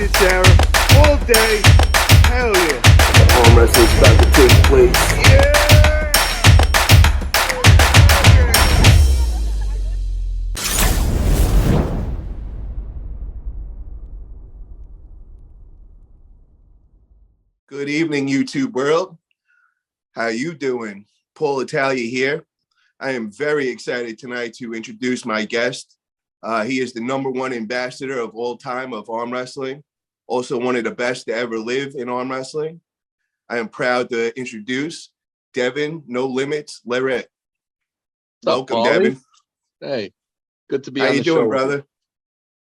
shit, Sarah. All day. Hell yeah. Arm wrestling's about to take place. Yeah. Good evening, YouTube world. How you doing? Paul Italia here. I am very excited tonight to introduce my guest. He is the #1 ambassador of all time of arm wrestling, also one of the best to ever live in arm wrestling. I am proud to introduce Devon No Limits Larratt. Welcome, up, Devon. Hey, good to be How on you the doing, show. brother?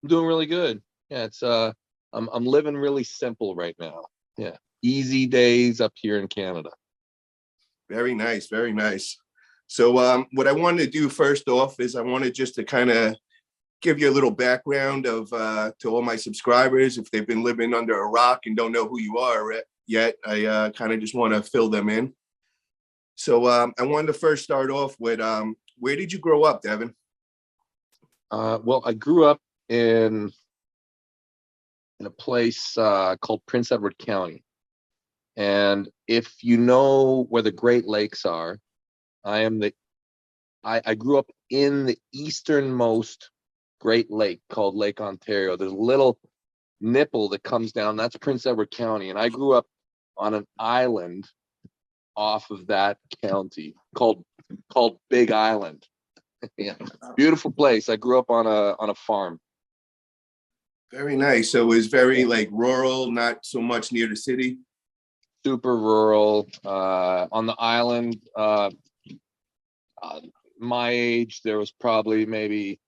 I'm doing really good. Yeah, it's I'm living really simple right now. Yeah, easy days up here in Canada. Very nice, very nice. So what I wanted to do first off is I wanted just to kind of give you a little background of to all my subscribers. If they've been living under a rock and don't know who you are yet, I kind of just want to fill them in. So I wanted to first start off with where did you grow up, Devon? Well, I grew up in a place called Prince Edward County, and if you know where the Great Lakes are, I grew up in the easternmost Great Lake called Lake Ontario. There's a little nipple that comes down. That's Prince Edward County, and I grew up on an island off of that county called Big Island. Yeah, beautiful place. I grew up on a farm. Very nice. So it was very like rural, not so much near the city. Super rural. On the island, my age, there was probably maybe,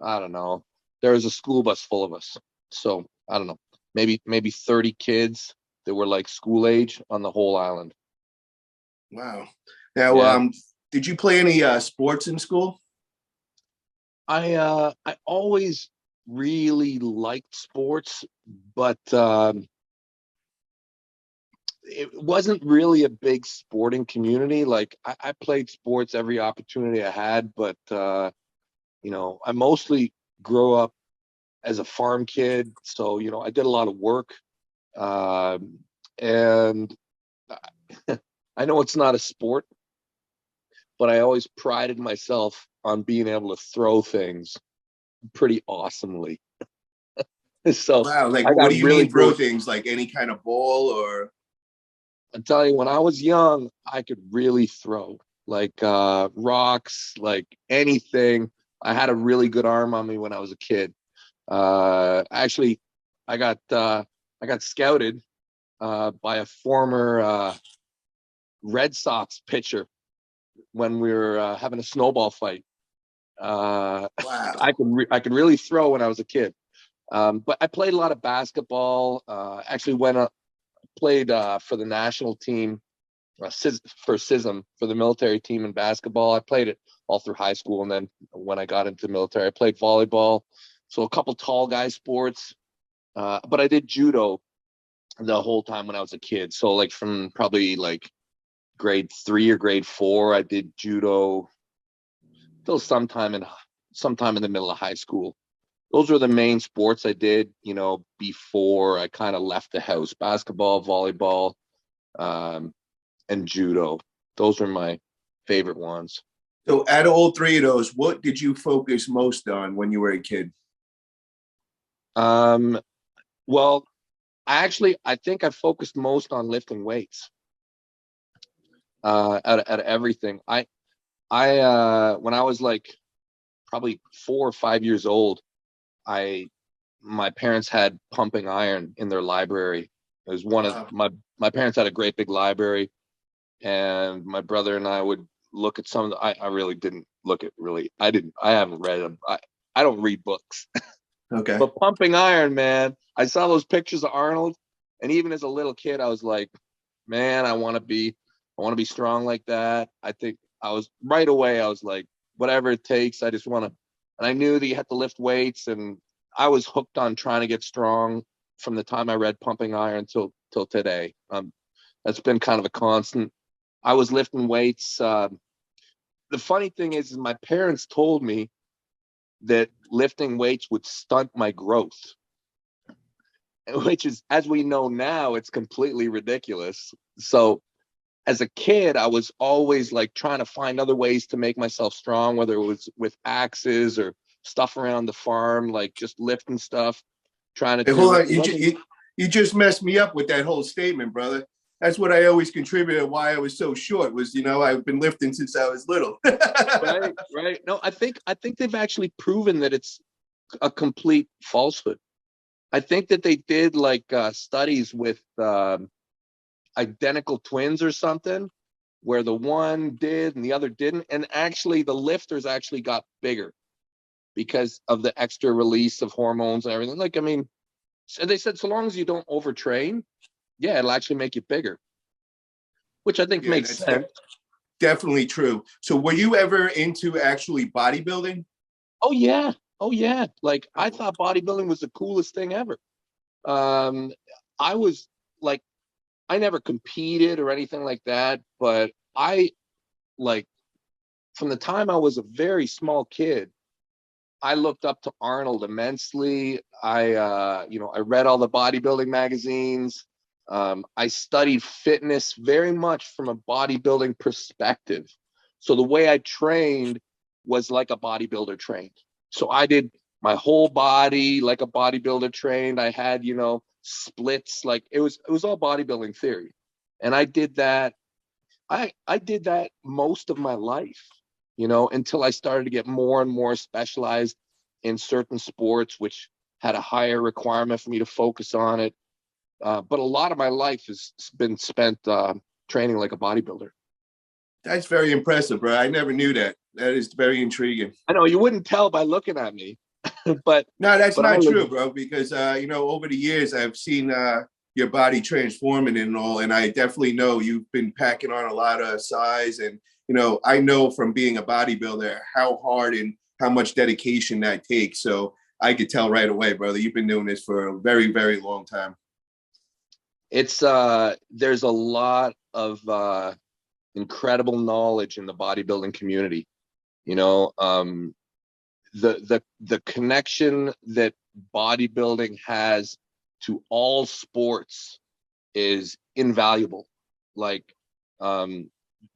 I don't know, there was a school bus full of us. So I don't know, maybe 30 kids that were like school age on the whole island. Wow. Now, Yeah. Did you play any sports in school? I always really liked sports, but it wasn't really a big sporting community. Like I played sports every opportunity I had, but I mostly grew up as a farm kid, so I did a lot of work, and I know it's not a sport, but I always prided myself on being able to throw things pretty awesomely. So Wow, like I what got do you really mean throw good. things? Like any kind of ball or? I tell you, when I was young, I could really throw like rocks, like anything. I had a really good arm on me when I was a kid. Actually, I got scouted by a former Red Sox pitcher when we were having a snowball fight. Wow. I could really throw when I was a kid. But I played a lot of basketball. Actually played for the national team for SISM, for the military team in basketball. I played it all through high school, and then when I got into the military, I played volleyball. So a couple tall guy sports. But I did judo the whole time when I was a kid. So like from probably like grade 3 or grade 4, I did judo till sometime in the middle of high school. Those were the main sports I did, before I kind of left the house. Basketball, volleyball, and judo. Those were my favorite ones. So out of all three of those, what did you focus most on when you were a kid? Well, I think I focused most on lifting weights. Out of everything. I when I was like probably 4 or 5 years old, my parents had pumping iron in their library. It was one of my parents had a great big library, and my brother and I would look at some of the, I really didn't look at really, I haven't read them. I don't read books. Okay. But pumping iron, man, I saw those pictures of Arnold, and even as a little kid, I was like, man, I want to be strong like that. I think I was right away. I was like, whatever it takes. I just want to, and I knew that you had to lift weights, and I was hooked on trying to get strong from the time I read Pumping Iron till today. That's been kind of a constant. I was lifting weights. The funny thing is my parents told me that lifting weights would stunt my growth. which is, as we know now, it's completely ridiculous. So as a kid, I was always like trying to find other ways to make myself strong, whether it was with axes or stuff around the farm, like just lifting stuff, trying to Hey, turn hold it. on, you just messed me up with that whole statement, brother. That's what I always contributed why I was so short was, I've been lifting since I was little. Right, right. No, I think they've actually proven that it's a complete falsehood. I think that they did like studies with identical twins or something, where the one did and the other didn't, and actually the lifters actually got bigger because of the extra release of hormones and everything. Like, I mean, so they said so long as you don't overtrain, yeah, it'll actually make you bigger, which I think Yeah, makes that's sense. definitely true. So were you ever into actually bodybuilding? Oh yeah, oh yeah. Like I thought bodybuilding was the coolest thing ever. Um, I was like, I never competed or anything like that, but I like from the time I was a very small kid, I looked up to Arnold immensely. I read all the bodybuilding magazines. I studied fitness very much from a bodybuilding perspective. So the way I trained was like a bodybuilder trained. So I did my whole body like a bodybuilder trained. I had, splits, like it was all bodybuilding theory. And I did that. I did that most of my life, until I started to get more and more specialized in certain sports, which had a higher requirement for me to focus on it. But a lot of my life has been spent training like a bodybuilder. That's very impressive, bro. I never knew that. That is very intriguing. I know you wouldn't tell by looking at me, but No, that's but I not was true, bro, because, over the years, I've seen your body transforming and all, and I definitely know you've been packing on a lot of size. And, I know from being a bodybuilder how hard and how much dedication that takes. So I could tell right away, brother, you've been doing this for a very, very long time. it's there's a lot of incredible knowledge in the bodybuilding community. The connection that bodybuilding has to all sports is invaluable. Like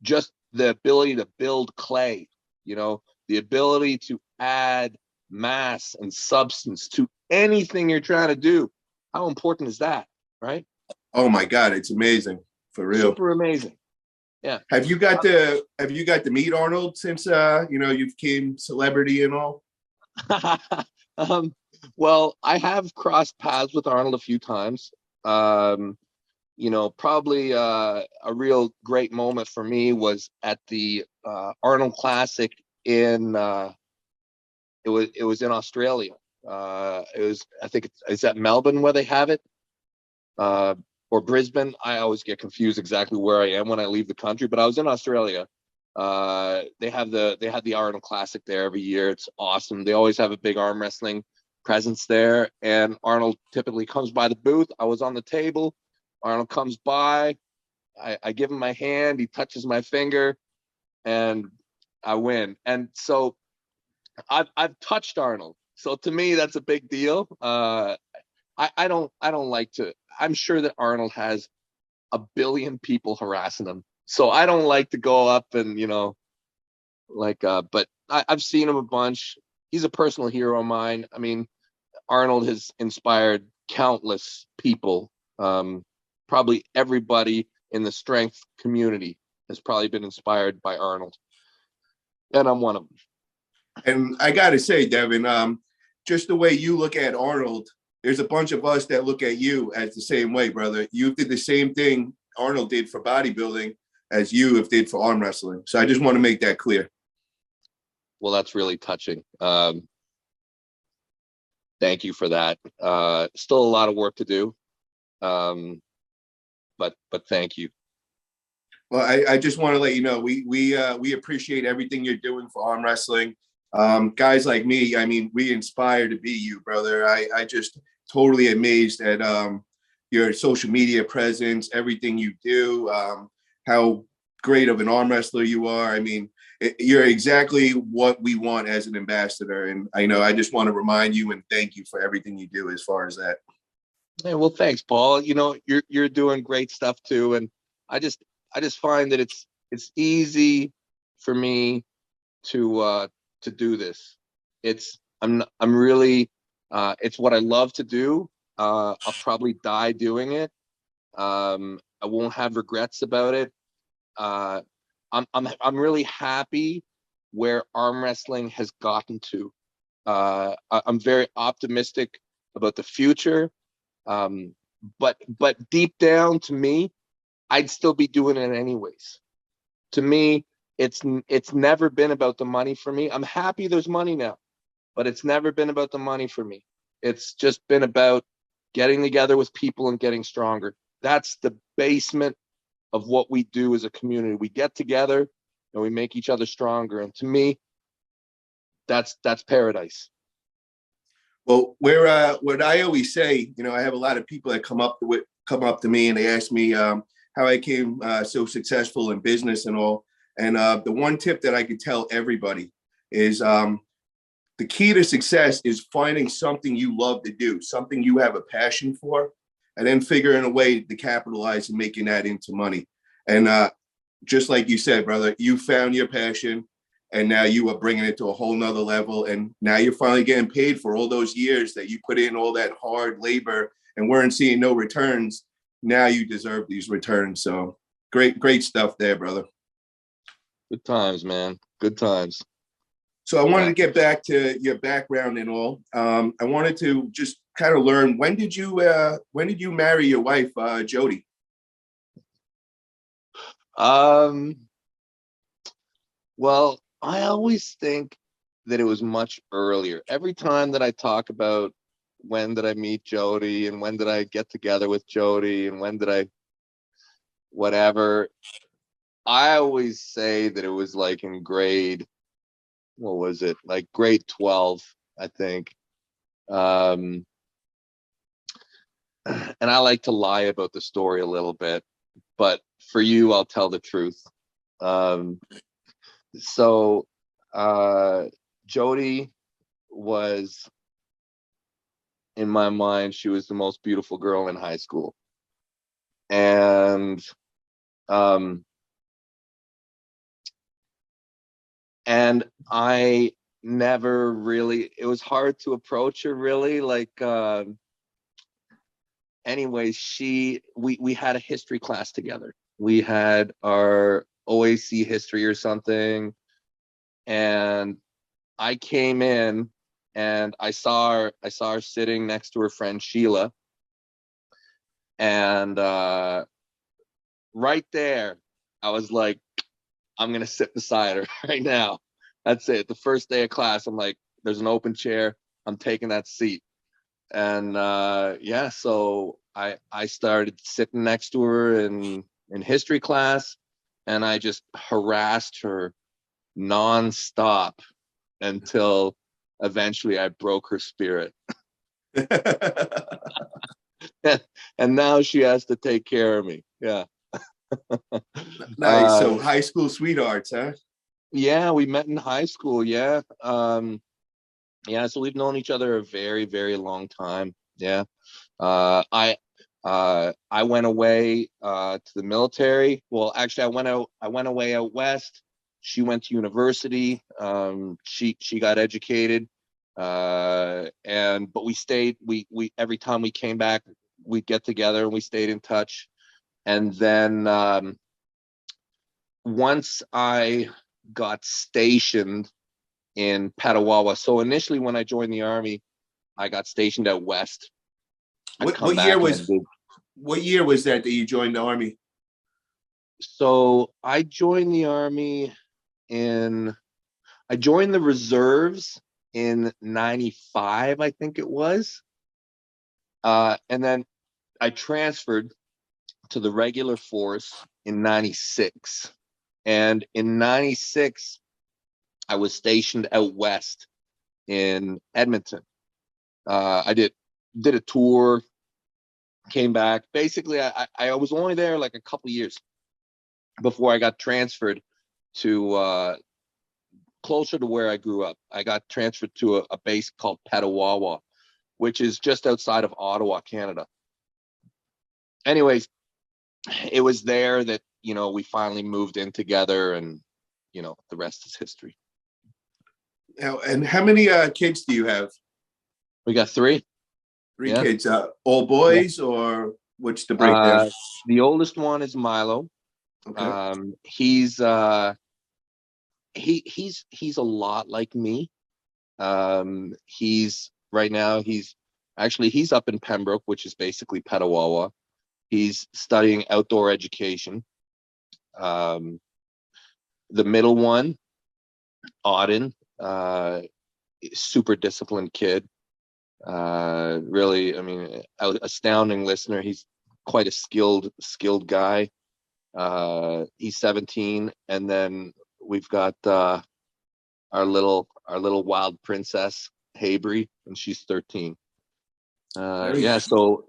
just the ability to build clay, the ability to add mass and substance to anything you're trying to do. How important is that, right? Oh my God, it's amazing, for real. Super amazing. Yeah. Have you got to meet Arnold since you became celebrity and all? um, well, I have crossed paths with Arnold a few times. Probably a real great moment for me was at the Arnold Classic in it was in Australia. I think it's at Melbourne where they have it, or Brisbane. I always get confused exactly where I am when I leave the country, but I was in Australia. They had the Arnold Classic there every year. It's awesome. They always have a big arm wrestling presence there, and Arnold typically comes by the booth. I was on the table. Arnold comes by. I give him my hand. He touches my finger, and I win. And so I've touched Arnold. So to me, that's a big deal. I don't like to. I'm sure that Arnold has a billion people harassing him. So I don't like to go up and, but I've seen him a bunch. He's a personal hero of mine. I mean, Arnold has inspired countless people. Probably everybody in the strength community has probably been inspired by Arnold. And I'm one of them. And I got to say, Devin, just the way you look at Arnold, there's a bunch of us that look at you as the same way, brother. You did the same thing Arnold did for bodybuilding as you have did for arm wrestling. So I just want to make that clear. Well, that's really touching. Thank you for that. Still a lot of work to do. But thank you. Well, I just want to let you know we appreciate everything you're doing for arm wrestling. Guys like me, I mean, we inspire to be you, brother. I just totally amazed at your social media presence, everything you do, how great of an arm wrestler you are. I mean, you're exactly what we want as an ambassador. And I just want to remind you and thank you for everything you do as far as that. Hey, well, thanks, Paul. You know, you're doing great stuff too, and I just I just find that it's easy for me to do this. I'm really it's what I love to do. I'll probably die doing it. I won't have regrets about it. Uh, I'm really happy where arm wrestling has gotten to. I'm very optimistic about the future. But deep down to me, I'd still be doing it anyways. To me, it's never been about the money for me. I'm happy there's money now, but it's never been about the money for me. It's just been about getting together with people and getting stronger. That's the basement of what we do as a community. We get together and we make each other stronger. And to me, that's paradise. Well, what I always say, you know, I have a lot of people that come up to me and they ask me how I came so successful in business and all. And the one tip that I could tell everybody is the key to success is finding something you love to do, something you have a passion for, and then figuring a way to capitalize and making that into money. And just like you said, brother, you found your passion and now you are bringing it to a whole nother level. And now you're finally getting paid for all those years that you put in all that hard labor and weren't seeing no returns. Now you deserve these returns. So great stuff there, brother. Good times, man. Good times. So I wanted to get back to your background and all. I wanted to just kind of learn, when did you marry your wife, Jody? Well, I always think that it was much earlier. Every time that I talk about when did I meet Jody and when did I get together with Jody and when did I whatever, I always say that it was like in grade, what was it? Like grade 12, I think. And I like to lie about the story a little bit, but for you, I'll tell the truth. So Jody was, in my mind, she was the most beautiful girl in high school. And I never really, it was hard to approach her really. Like anyways, we had a history class together. We had our OAC history or something, and I came in and I saw her sitting next to her friend Sheila, and right there I was like, I'm gonna sit beside her right now. That's it. The first day of class, I'm like, there's an open chair, I'm taking that seat. And yeah, so I started sitting next to her in history class, and I just harassed her nonstop until eventually I broke her spirit. And now she has to take care of me. Yeah. Nice. So high school sweethearts, huh? Yeah, we met in high school. Yeah. Yeah, so we've known each other a very, very long time. Yeah. I went away to the military. Well, actually I went away out west. She went to university. She got educated. But we stayed, we every time we came back, we'd get together and we stayed in touch. And then once I got stationed in Petawawa. So initially when I joined the Army, I got stationed out west. What year was that you joined the Army? So I joined the Army I joined the reserves in 95, I think it was. And then I transferred to the regular force in 96. And in 96, I was stationed out west in Edmonton. I did a tour, came back. Basically, I was only there like a couple of years before I got transferred to closer to where I grew up. I got transferred to a base called Petawawa, which is just outside of Ottawa, Canada. anyways, it was there that, we finally moved in together, and, the rest is history. Now, and how many kids do you have? We got three. Three Yeah. kids. All boys, or what's the breakdown? The oldest one is Milo. Okay. He's he's a lot like me. He's right now he's up in Pembroke, which is basically Petawawa. He's studying outdoor education. The middle one, Auden, super disciplined kid. Really, I mean, astounding listener. He's quite a skilled guy. He's 17, and then we've got our little wild princess, Habry, and she's 13. Yeah, so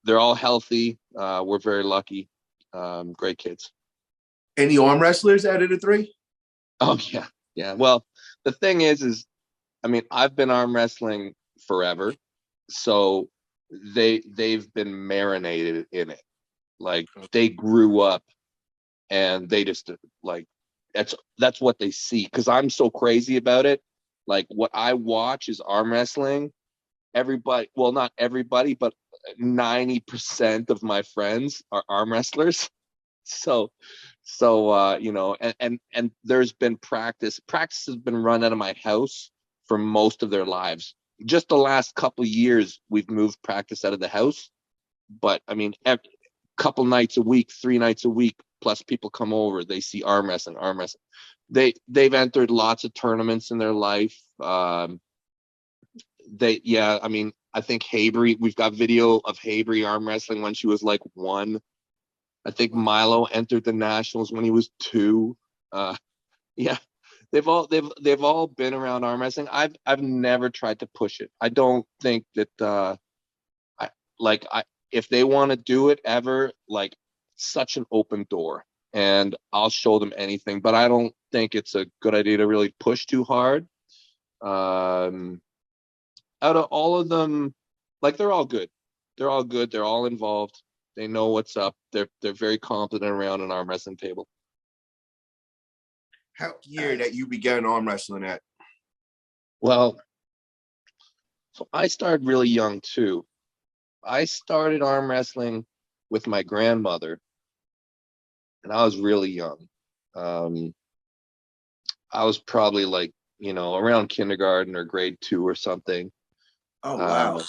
they're all healthy. We're very lucky. Great kids. Any arm wrestlers out of the three? Oh yeah. Well, the thing is, I mean, I've been arm wrestling forever, so they've been marinated in it. Like, they grew up, and they just, like, that's what they see. Because I'm so crazy about it. Like, what I watch is arm wrestling. Everybody, well, not everybody, but 90% of my friends are arm wrestlers. So and there's been practice has been run out of my house for most of their lives. Just the last couple of years we've moved practice out of the house, but I mean, couple nights a week, 3 nights a week, plus people come over, they see arm wrestling. They've entered lots of tournaments in their life. I mean, I think Habry, we've got video of Habry arm wrestling when she was like 1. I think Milo entered the nationals when he was 2. Yeah, they've all been around arm wrestling. I've never tried to push it. I don't think that if they want to do it ever, like, such an open door, and I'll show them anything. But I don't think it's a good idea to really push too hard. Out of all of them, like, they're all good. They're all good. They're all involved. They know what's up. They're very competent around an arm wrestling table. How year that you began arm wrestling at? Well, so I started really young too. I started arm wrestling with my grandmother, and I was really young. I was probably, like, around kindergarten or grade 2 or something. Oh, wow.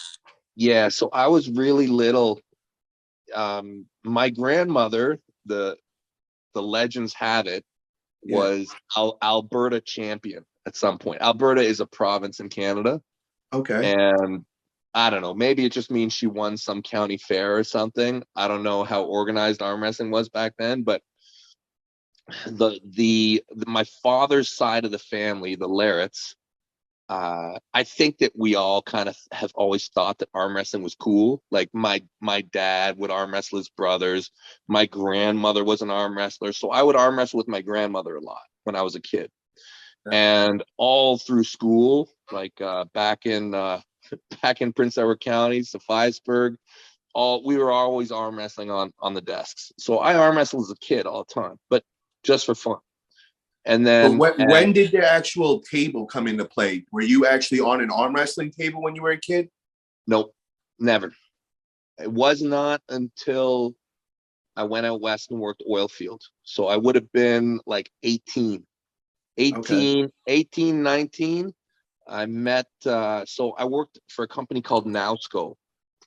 Yeah, so I was really little. My grandmother, the legends have it, was Alberta champion at some point. Alberta is a province in Canada. Okay. And I don't know, maybe it just means she won some county fair or something. I don't know how organized arm wrestling was back then, but my father's side of the family, the Larratts, I think that we all kind of have always thought that arm wrestling was cool. Like, my dad would arm wrestle his brothers. My grandmother was an arm wrestler, so I would arm wrestle with my grandmother a lot when I was a kid. And all through school, like, back in Prince Edward County, Sophiasburg, we were always arm wrestling on the desks. So I arm wrestled as a kid all the time, but just for fun. And then, but when did the actual table come into play? Were you actually on an arm wrestling table when you were a kid? Nope, never. It was not until I went out west and worked oil field. So I would have been like 18, 19. I met, so I worked for a company called Nowsco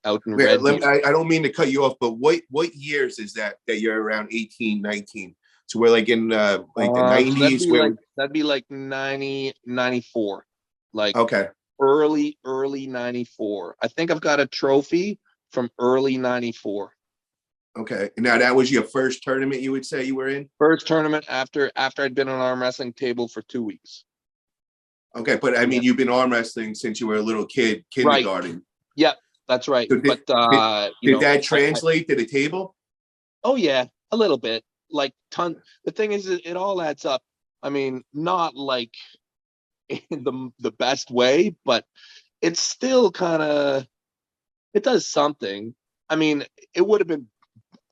out in Redview. I don't mean to cut you off, but what years is that you're around 18, 19? So we're like in the 90s. That'd be like 90, 94. Like, okay. Early 94. I think I've got a trophy from early 94. Okay. Now, that was your first tournament, you would say you were in? First tournament after I'd been on an arm wrestling table for 2 weeks. Okay, but I mean, you've been arm wrestling since you were a little kid, kindergarten. Right. Yeah, that's right. So did that translate to the table? Oh yeah, a little bit. Like, the thing is, it all adds up. I mean, not like in the best way, but it's still kind of, it does something. I mean, it would have been,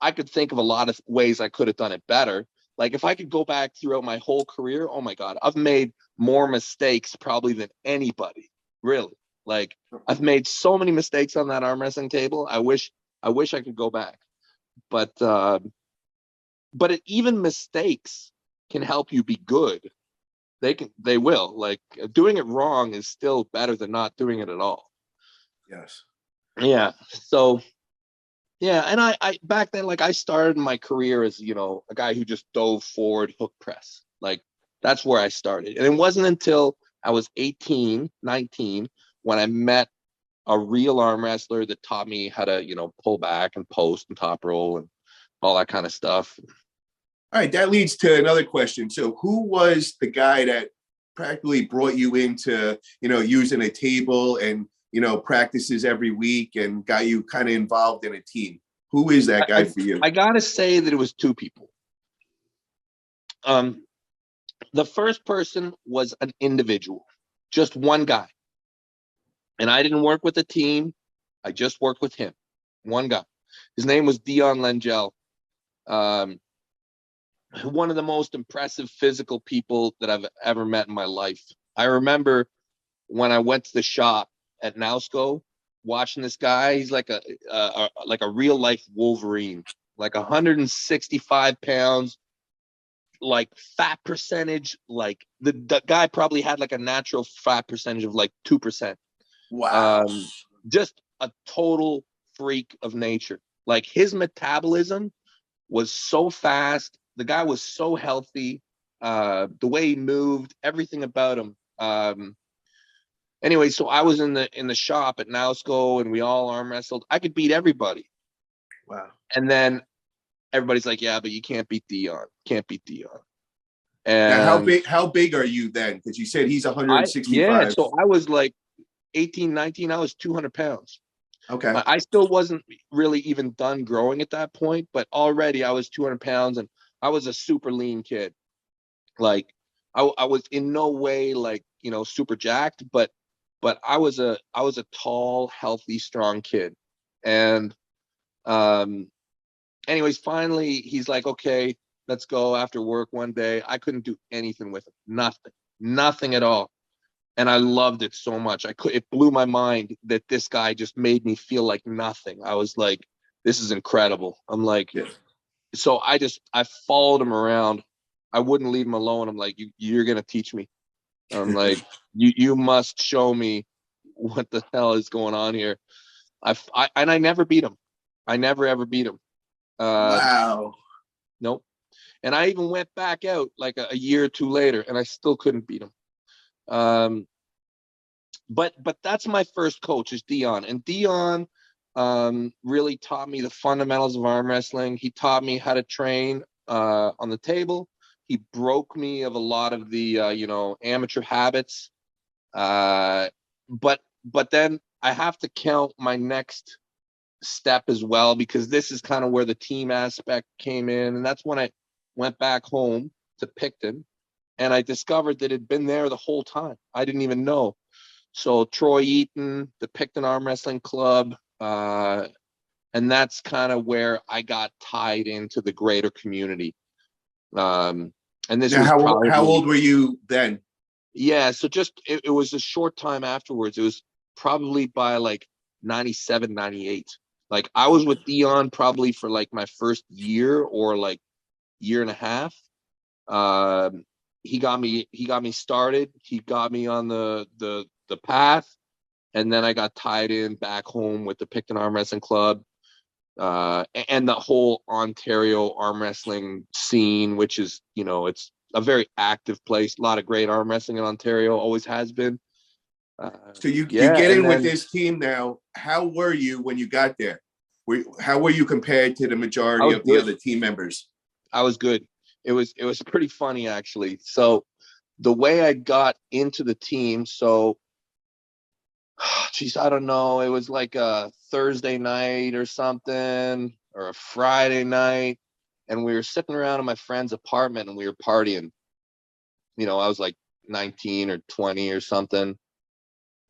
I could think of a lot of ways I could have done it better. Like if I could go back throughout my whole career, oh my God, I've made more mistakes probably than anybody, really. Like I've made so many mistakes on that arm wrestling table. I wish I could go back. But even mistakes can help you be good. They will. Like doing it wrong is still better than not doing it at all. Yes. Yeah. So yeah, and I back then, like I started my career as, you know, a guy who just dove forward hook press. Like that's where I started. And it wasn't until I was 18, 19 when I met a real arm wrestler that taught me how to, you know, pull back and post and top roll and all that kind of stuff. All right, that leads to another question. So who was the guy that practically brought you into, you know, using a table and, you know, practices every week and got you kind of involved in a team? Who is that guy for you? I gotta say that it was two people. The first person was an individual, just one guy. And I didn't work with a team. I just worked with him, one guy. His name was Dion Langelle. One of the most impressive physical people that I've ever met in my life. I remember when I went to the shop at Nausco, watching this guy. He's like a real life Wolverine, like 165 pounds, like fat percentage. Like the guy probably had like a natural fat percentage of like 2%. Wow. Just a total freak of nature. Like his metabolism was so fast. The guy was so healthy. The way he moved, everything about him. Anyway, so I was in the shop at Nausco and we all arm wrestled. I could beat everybody. Wow. And then everybody's like, yeah, but you can't beat Dion. Can't beat Dion. Now, And how big are you then? Because you said he's yeah, 165. so I was like 18, 19, I was 200 pounds. Okay. I still wasn't really even done growing at that point, but already I was 200 pounds and I was a super lean kid. Like I was in no way like, you know, super jacked, but I was a tall, healthy, strong kid. And anyways, finally he's like, okay, let's go after work one day. I couldn't do anything with him. Nothing at all. And I loved it so much. It blew my mind that this guy just made me feel like nothing. I was like, this is incredible. I'm like, Yeah. so I followed him around. I wouldn't leave him alone. I'm like, you're gonna teach me. I'm like, you must show me what the hell is going on here. And I never beat him. I never ever beat him. Wow. Nope. And I even went back out like a year or two later, and I still couldn't beat him. But that's my first coach is Dion, and Dion really taught me the fundamentals of arm wrestling. He taught me how to train on the table. He broke me of a lot of the you know, amateur habits. But then I have to count my next step as well, because this is kind of where the team aspect came in, and that's when I went back home to Picton, and I discovered that it had been there the whole time. I didn't even know. So Troy Eaton, the Picton Arm Wrestling Club, and that's kind of where I got tied into the greater community. And this Now, was probably, how old were you then? yeah. So just it was a short time afterwards. It was probably by like 97, 98. Like I was with Dion probably for like my first year or like year and a half. He got me started. He got me on the path, and then I got tied in back home with the Picton Arm Wrestling Club, and the whole Ontario arm wrestling scene, which is, you know, it's a very active place. A lot of great arm wrestling in Ontario, always has been. So you Yeah, get and in with then this team now. How were you when you got there? How were you compared to the I majority was of the good. other team members? I was good. It was pretty funny actually. So the way I got into the team, so geez, I don't know. It was like a Thursday night or something, or a Friday night, and we were sitting around in my friend's apartment and we were partying. You know, I was like 19 or 20 or something,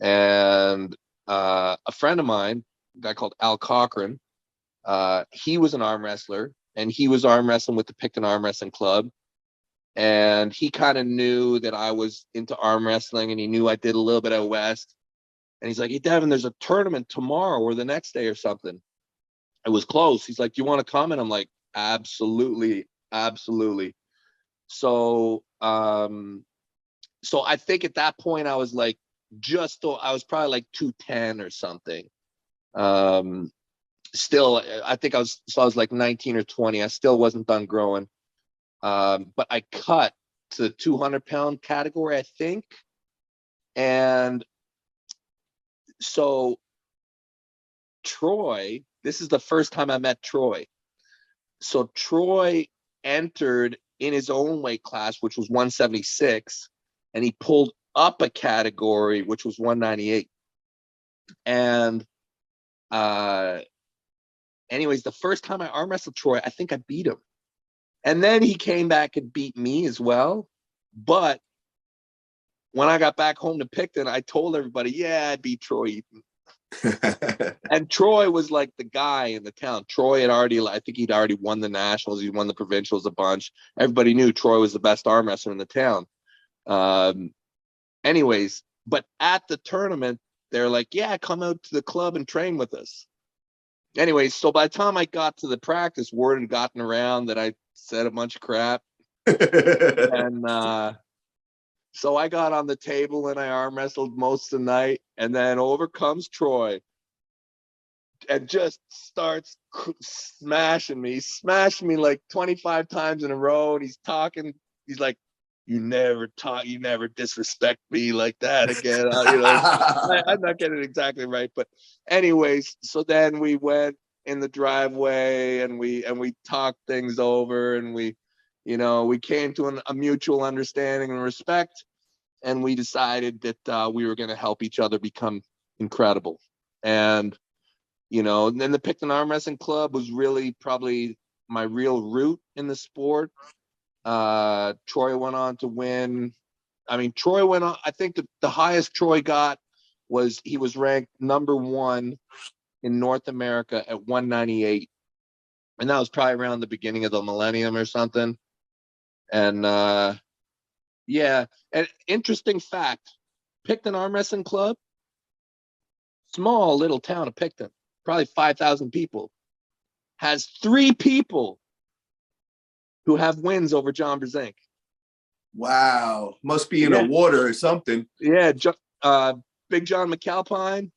and a friend of mine, a guy called Al Cochran, he was an arm wrestler, and he was arm wrestling with the Picton Arm Wrestling Club. And he kind of knew that I was into arm wrestling, and he knew I did a little bit out west. And he's like, "Hey, Devon, there's a tournament tomorrow or the next day or something." It was close. He's like, "Do you want to come?" And I'm like, "Absolutely, absolutely." So, so I think at that point I was like, I was probably like 210 or something. Still, I think I was like 19 or 20. I still wasn't done growing. But I cut to the 200-pound category, I think. And so Troy, this is the first time I met Troy. So Troy entered in his own weight class, which was 176, and he pulled up a category, which was 198. And anyways, the first time I arm wrestled Troy, I think I beat him. And then he came back and beat me as well. But when I got back home to Picton, I told everybody, "Yeah, I beat Troy Eaton." And Troy was like the guy in the town. Troy had I think he'd already won the nationals. He won the provincials a bunch. Everybody knew Troy was the best arm wrestler in the town. Anyways, but at the tournament, they're like, "Yeah, come out to the club and train with us." Anyways, so by the time I got to the practice, word had gotten around that I said a bunch of crap. And so I got on the table and I arm wrestled most of the night. And then over comes Troy and just starts smashing me. He smashed me like 25 times in a row. And he's talking. He's like, you never disrespect me like that again." I'm not getting it exactly right. But anyways, so then we went in the driveway and we talked things over, and we came to a mutual understanding and respect. And we decided that we were going to help each other become incredible. And, and then the Picton Arm Wrestling Club was really probably my real root in the sport. Troy went on to win. I mean, Troy went on. I think the highest Troy got was he was ranked number 1 in North America at 198. And that was probably around the beginning of the millennium or something. And, yeah. An interesting fact, Picton Arm Wrestling Club, small little town of Picton, probably 5,000 people, has 3 people who have wins over John Brzenk. Wow. Must be in a water or something. Yeah. Big John McAlpine.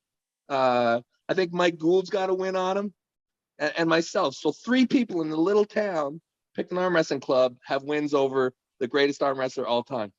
I think Mike Gould's got a win on him, and myself. So 3 people in the little town, Picton Arm Wrestling Club, have wins over the greatest arm wrestler all time.